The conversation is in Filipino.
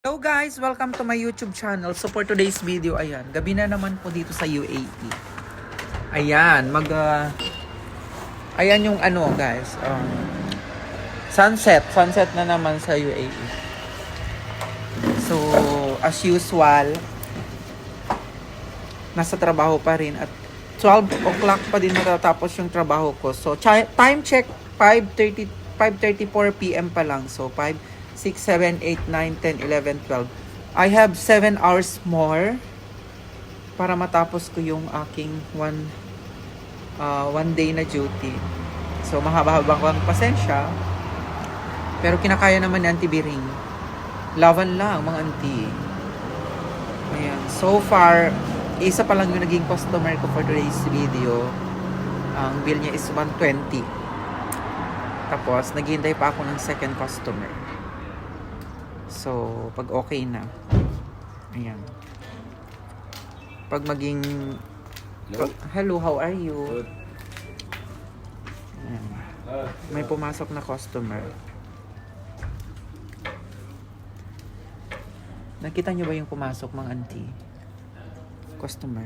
Hello guys! Welcome to my YouTube channel. So for today's video, ayan, gabi na naman po dito sa UAE. Ayan, ayan yung ano guys, sunset na naman sa UAE. So, as usual, nasa trabaho pa rin at 12 o'clock pa din matatapos yung trabaho ko. So, time check, 5:34 PM pa lang. So, 6, 7, 8, 9, 10, 11, 12. I have 7 hours more para matapos ko yung aking one day na duty. So, mahaba-haba ko ang pasensya. Pero kinakaya naman ni Auntie Biring. Laban lang, mga auntie. Ayan. So far, isa pa lang yung naging customer ko for today's video. Ang bill niya is 120. Tapos, naghihintay pa ako ng second customer. So, pag okay na. Ayan. Pag maging... Hello, how are you? Good. Ayan. May pumasok na customer. Nakita nyo ba yung pumasok, mga auntie? Customer.